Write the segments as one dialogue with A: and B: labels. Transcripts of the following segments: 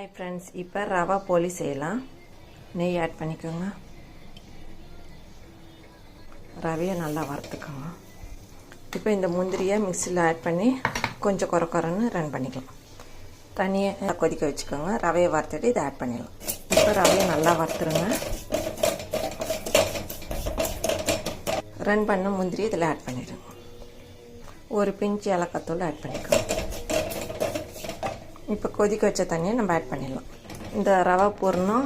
A: Hi friends, இப்போ ரவா போலி செய்யலாம். நெய் ஆட் பண்ணிக்கோங்க. ரவையை நல்லா வறுத்துக்கோங்க. இப்போ இந்த முந்திரியை மிக்சியில் ஆட் பண்ணி கொஞ்சம் குறன்னு ரன் பண்ணிக்கலாம். தண்ணியை கொதிக்க வச்சுக்கோங்க. ரவையை வறுத்துட்டு இதை ஆட் பண்ணிடலாம். இப்போ ரவையை நல்லா வறுத்துருங்க. ரன் பண்ண முந்திரி இதில் ஆட் பண்ணிடுங்க. ஒரு பிஞ்சு ஏலக்காத்தூள் ஆட் பண்ணிக்கோங்க. இப்போ கொதிக்க வச்ச தண்ணியை நம்ம ஆட் பண்ணிடலாம். இந்த ரவா பூர்ணம்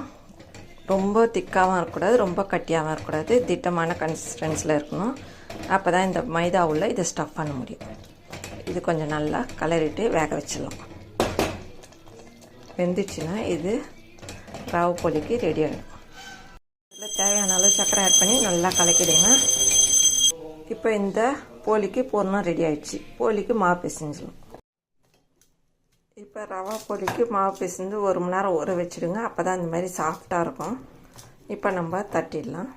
A: ரொம்ப திக்காகவும் இருக்கக்கூடாது, ரொம்ப கட்டியாகவும் இருக்கக்கூடாது, திட்டமான கன்சிஸ்டன்சியில் இருக்கணும். அப்போ தான் இந்த மைதா உள்ள இதை ஸ்டஃப் பண்ண முடியும். இது கொஞ்சம் நல்லா கலரிட்டு வேக வச்சிடலாம். வெந்துச்சுன்னா இது ரவா போலிக்கு ரெடி ஆகிடும். இதில் தேவையான அளவு சர்க்கரை ஆட் பண்ணி நல்லா கலக்கிடுங்க. இப்போ இந்த போலிக்கு பூர்ணம் ரெடி ஆகிடுச்சு. போலிக்கு மாவு பிசைஞ்சிடலாம். இப்போ ரவா போலிக்கு மாவு பிசைந்து 1 மணி நேரம் ஊற வச்சுடுங்க. அப்போ தான் இந்த மாதிரி சாஃப்டாக இருக்கும். இப்போ நம்ம தட்டிடலாம்.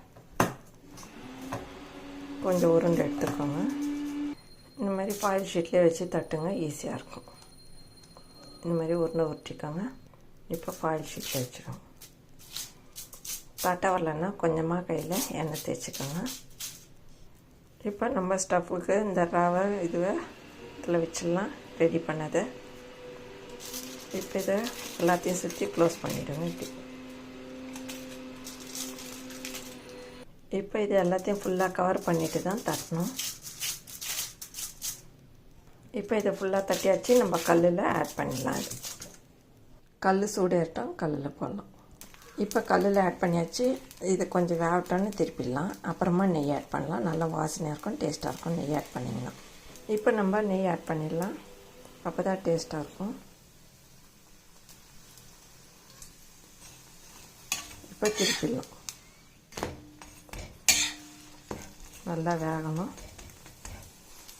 A: கொஞ்சம் உருண்டை எடுத்துக்கோங்க. இந்த மாதிரி ஃபாயில் ஷீட்லேயே வச்சு தட்டுங்க, ஈஸியாக இருக்கும். இந்த மாதிரி உருண்டை உருட்டிக்கோங்க. இப்போ ஃபாயில் ஷீட்டில் வச்சுக்கோங்க. தட்டை வரலன்னா கொஞ்சமாக கையில் எண்ணெய் தேய்ச்சிக்கோங்க. இப்போ நம்ம ஸ்டஃப்புக்கு இந்த ரவை இதுவை இதில் வச்சிடலாம், ரெடி பண்ணதை. இப்போ இதை எல்லாத்தையும் சுற்றி க்ளோஸ் பண்ணிவிடுங்க. இப்போ இது எல்லாத்தையும் ஃபுல்லாக கவர் பண்ணிவிட்டு தான் தட்டணும். இப்போ இதை ஃபுல்லாக தட்டியாச்சு. நம்ம கல்லில் ஆட் பண்ணிடலாம். இது கல் சூடு ஏறட்டும், கல்லில் போடலாம். இப்போ கல்லில் ஆட் பண்ணியாச்சு. இது கொஞ்சம் வேகட்டோன்னு திருப்பிடலாம். அப்புறமா நெய் ஆட் பண்ணலாம். நல்லா வாசனையாக இருக்கும், டேஸ்ட்டாக இருக்கும். நெய் ஆட் பண்ணிங்கன்னா இப்போ நம்ம நெய் ஆட் பண்ணிடலாம். அப்போ தான் டேஸ்ட்டாக இருக்கும். இப்போ திருப்பிடலாம். நல்லா வேகணும்.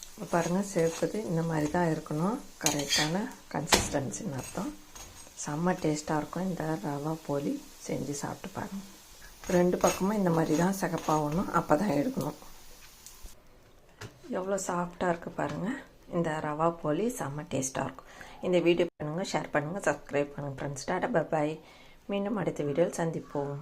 A: இப்போ பாருங்கள், சேர்ப்பது இந்த மாதிரி தான் இருக்கணும். கரெக்டான கன்சிஸ்டன்சின்னு அர்த்தம். செம்ம டேஸ்ட்டாக இருக்கும். இந்த ரவா போலி செஞ்சு சாப்பிட்டு பாருங்கள். 2 பக்கமும் இந்த மாதிரி தான் சிகப்பாகணும். அப்போ தான் எடுக்கணும். எவ்வளோ சாஃப்டாக இருக்குது பாருங்கள். இந்த ரவா போலி செம்ம டேஸ்ட்டாக இருக்கும். இந்த வீடியோ பண்ணுங்கள், ஷேர் பண்ணுங்கள், சப்ஸ்கிரைப் பண்ணுங்கள் ஃப்ரெண்ட்ஸ். Tata, bye bye. மீண்டும் அடுத்த வீடியோவில் சந்திப்போம்.